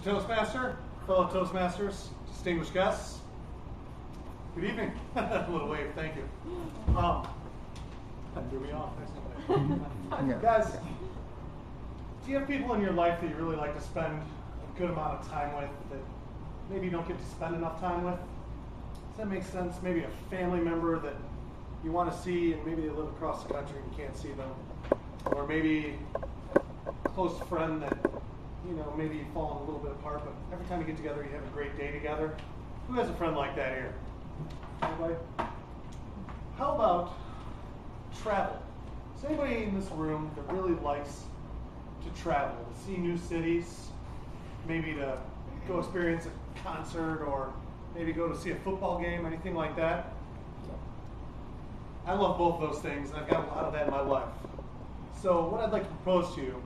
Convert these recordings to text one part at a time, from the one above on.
Toastmaster, fellow Toastmasters, distinguished guests, good evening. A little wave, thank you. That threw me off. Guys, do you have people in your life that you really like to spend a good amount of time with that maybe you don't get to spend enough time with? Does that make sense? Maybe a family member that you want to see and maybe they live across the country and you can't see them. Or maybe a close friend that, you know, maybe you've fallen a little bit apart, but every time you get together you have a great day together. Who has a friend like that here? Anybody? How about travel? Is anybody in this room that really likes to travel, to see new cities, maybe to go experience a concert or maybe go to see a football game, anything like that? I love both those things, and I've got a lot of that in my life. So what I'd like to propose to you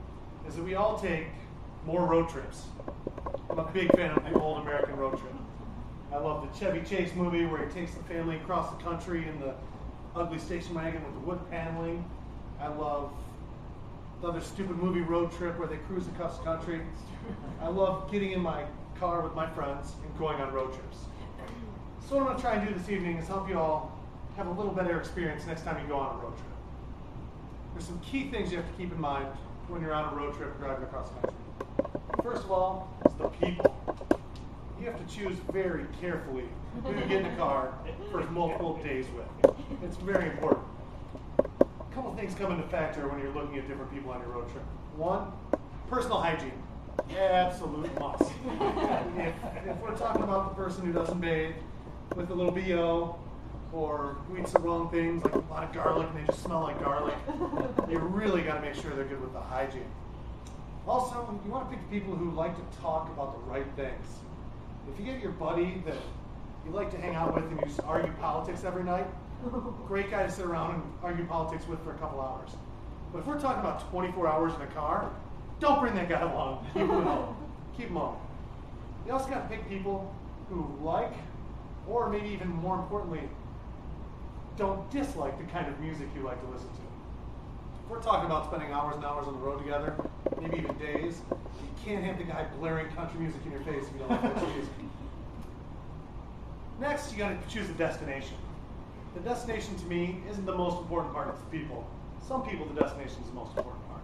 is that we all take more road trips. I'm a big fan of the old American road trip. I love the Chevy Chase movie where he takes the family across the country in the ugly station wagon with the wood paneling. I love the other stupid movie Road Trip where they cruise across the country. I love getting in my car with my friends and going on road trips. So what I'm going to try and do this evening is help you all have a little better experience next time you go on a road trip. There's some key things you have to keep in mind when you're on a road trip driving across the country. First of all, is the people. You have to choose very carefully who you get in the car for multiple days with. It's very important. A couple things come into factor when you're looking at different people on your road trip. One, personal hygiene. Absolute must. If we're talking about the person who doesn't bathe with a little BO, or who eats the wrong things, like a lot of garlic and they just smell like garlic, you really got to make sure they're good with the hygiene. Also, you want to pick people who like to talk about the right things. If you get your buddy that you like to hang out with and you just argue politics every night, great guy to sit around and argue politics with for a couple hours. But if we're talking about 24 hours in a car, don't bring that guy along. Keep him at home. Keep him home. You also got to pick people who like, or maybe even more importantly, don't dislike the kind of music you like to listen to. If we're talking about spending hours and hours on the road together, maybe even days, you can't have the guy blaring country music in your face if you don't like country music. Next, you got to choose a destination. The destination to me isn't the most important part, it's the people. Some people, the destination is the most important part.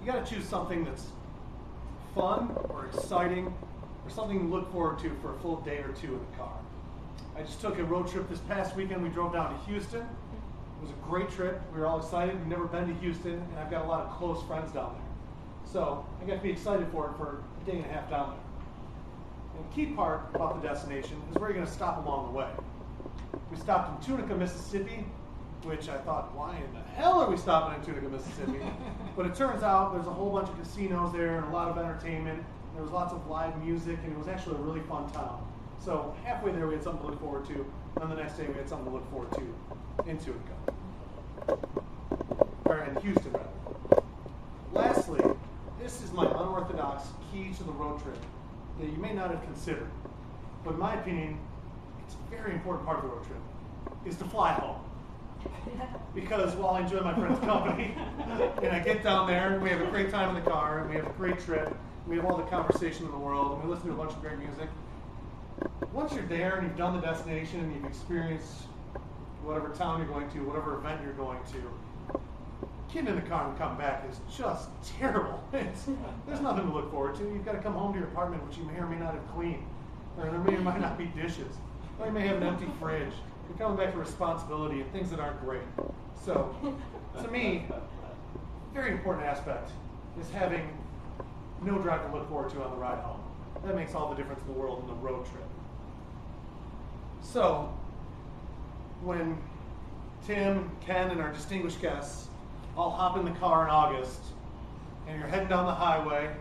You got to choose something that's fun or exciting or something to look forward to for a full day or two in the car. I just took a road trip this past weekend. We drove down to Houston. It was a great trip. We were all excited. We've never been to Houston, and I've got a lot of close friends down there. So I got to be excited for it for a day and a half down there. And the key part about the destination is where you're going to stop along the way. We stopped in Tunica, Mississippi, which I thought, why in the hell are we stopping in Tunica, Mississippi? But it turns out there's a whole bunch of casinos there and a lot of entertainment. There was lots of live music, and it was actually a really fun town. So halfway there we had something to look forward to, and the next day we had something to look forward to in Tunica. Or in Houston, rather. Lastly, this is my unorthodox key to the road trip that you may not have considered. But in my opinion, it's a very important part of the road trip, is to fly home. Because while I enjoy my friend's company, and I get down there, and we have a great time in the car, and we have a great trip, and we have all the conversation in the world, and we listen to a bunch of great music, once you're there and you've done the destination and you've experienced whatever town you're going to, whatever event you're going to, getting in the car and coming back is just terrible. There's nothing to look forward to. You've got to come home to your apartment, which you may or may not have cleaned. Or there may or might not be dishes. Or you may have an empty fridge. You're coming back to responsibility and things that aren't great. So, to me, a very important aspect is having no drive to look forward to on the ride home. That makes all the difference in the world in the road trip. So, when Tim, Ken, and our distinguished guests all hop in the car in August, and you're heading down the highway,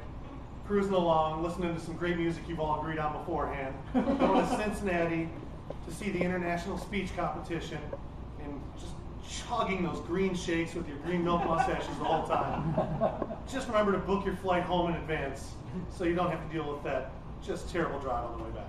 cruising along, listening to some great music you've all agreed on beforehand, going to Cincinnati to see the international speech competition, and just chugging those green shakes with your green milk mustaches the whole time. Just remember to book your flight home in advance so you don't have to deal with that just terrible drive on the way back.